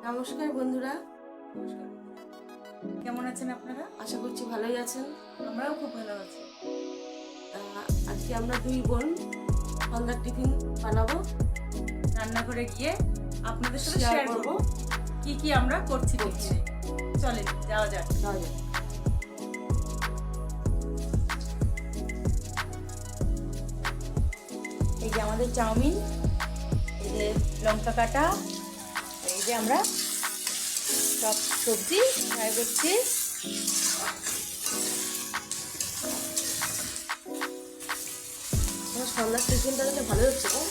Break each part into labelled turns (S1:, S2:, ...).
S1: নমস্কার বন্ধুরা,
S2: কেমন আছেন আপনারা?
S1: আশা করছি ভালোই আছেন।
S2: আমরাও খুব ভালো আছি।
S1: আজকে আমরা দুই বোন সন্ধ্যার টিফিন বানাবো,
S2: রান্নাঘরে গিয়ে আপনাদের সাথে
S1: শেয়ার
S2: শেয়ার
S1: করব
S2: করব কি কি আমরা করছি টিফিনে। চলেন যাওয়া যাক। এই যে আমাদের চাউমিন, এই যে লঙ্কা কাটা, এই যে আমরা সব সবজি ফ্রাই করছি।
S1: আমার সন্ধ্যার টিফিনটা তাহলে ভালো হচ্ছে তো?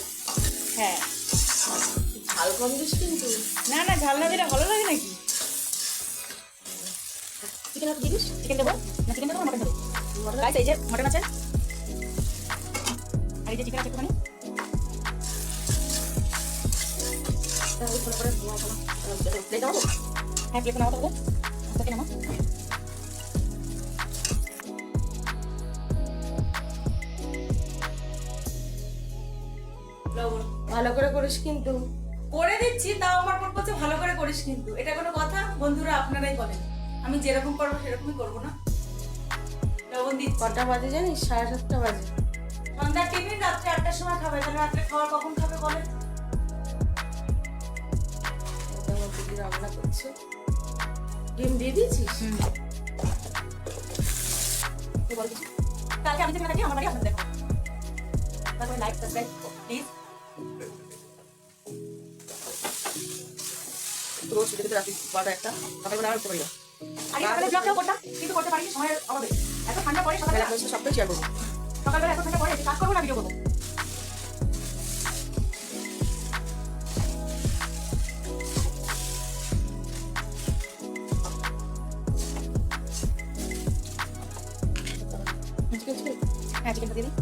S2: হ্যাঁ,
S1: ঝাল কম দিস কিন্তু।
S2: না না, ঝাল না দিলে ভালো লাগে নাকি?
S1: চিকেন হাতে দিস?
S2: চিকেন দেবো না? চিকেন দেবো না মটন দেবো? গাইস, এই যে মটন আছে আর এই যে চিকেন আছে একটুখানি।
S1: প্লেট নামাবো?
S2: হ্যাঁ, প্লেটে নামাতে হবে। ওকে নামা। লবণ
S1: ভালো করে করিস কিন্তু।
S2: করে দিচ্ছি, তাও আমার মন বলছে ভালো করে করিস কিন্তু। এটা কোনো কথা? বন্ধুরা আপনারাই বলেন, আমি যেরকম করবো সেরকমই করবো না? লবণ দিচ্ছি।
S1: কটা বাজে জানিস? 7:30 বাজে।
S2: সন্ধ্যার টিফিন রাত্রে 8টার সময় খাবে, তাহলে রাত্রে খাওয়ার কখন খাবে বলেন?
S1: আমার দিদি রান্না করছে। ডিম দিয়ে দিয়েছিস? কি বলছিস?
S2: কালকে আমি যেখানে থাকি আমার বাড়ি আপনাদের দেখো। তারপরে লাইক সাবস্ক্রাইব প্লিজ।
S1: রোজ শুধু রাখি 12টা একটা সকালবেলা আর করতে পারি না।
S2: আগে সকালে ব্লগটাও করতাম, কিন্তু করতে পারিনি সময়ের অভাবে। এত ঠান্ডা পড়ে সকালে,
S1: আপনার সাথে সবটাই শেয়ার করবো।
S2: সকালবেলা এত ঠান্ডা পড়ে কাজ করবো না ভিডিও করবো? হ্যাঁ, চিকেনটা দিয়ে দিই।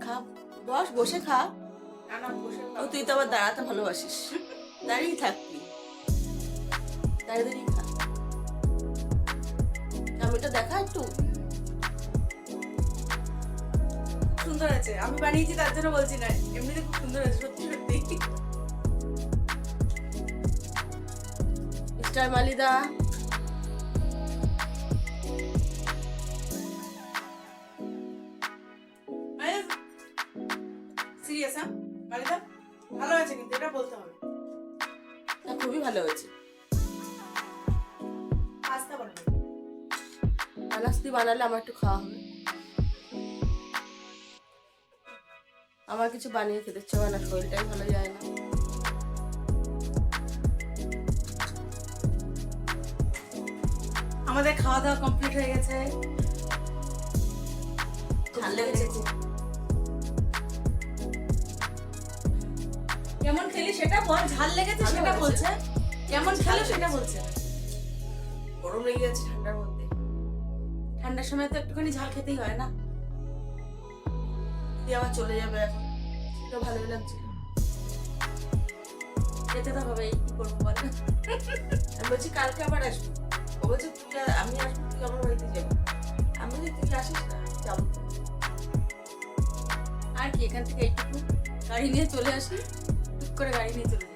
S1: খা, বস, বসে খা।
S2: না না, বসে
S1: ও তুই তো আবার দাঁড়াতে ভালোবাসিস, দাঁড়িয়ে থাকবি, দাঁড়িয়ে দাঁড়িয়ে খা। চাউমিনটা দেখা একটু।
S2: সুন্দর আছে, আমি বানিয়েছি তার জন্য বলছি না, এমনিতে খুব সুন্দর আছে সত্যি সত্যি।
S1: মিস্টার মালিদা,
S2: সিরিয়াস? হ্যাঁ মালিদা, ভালো আছে কিন্তু, এটা বলতে হবে।
S1: খুবই ভালো হয়েছে।
S2: পাস্তা বানাবো।
S1: আনাস্তি বানালে আমার একটু খাওয়া হবে। আমার কিছু বানিয়ে খেতে ইচ্ছে হয় না, শরীরটাই ভালো যায় না।
S2: আমাদের খাওয়া দাওয়া কমপ্লিট হয়ে গেছে।
S1: ঝাল লেগেছে খুব।
S2: কেমন খেলি সেটা বল, ঝাল লেগেছে
S1: ভালো
S2: সেটা
S1: হয়েছে।
S2: বলছে, কেমন খেলো সেটা বলছে।
S1: গরম লেগে গেছে ঠান্ডার মধ্যে।
S2: ঠান্ডার সময় তো একটুখানি ঝাল খেতেই হয় না?
S1: দিদি আবার চলে যাবে এখন, সেটা ভালোই লাগছিল।
S2: যেতে তো হবেই, কি করবো বল?
S1: আমি বলছি কালকে আবার আসবো। ও বলছে আমি আসবো, তুই আমার বাড়িতে যাবি। আমি বলছি তুই আসিস না, যাবো।
S2: আর কি, এখান থেকে এইটুকু গাড়ি নিয়ে চলে আসি, টুক করে গাড়ি নিয়ে চলে যাই।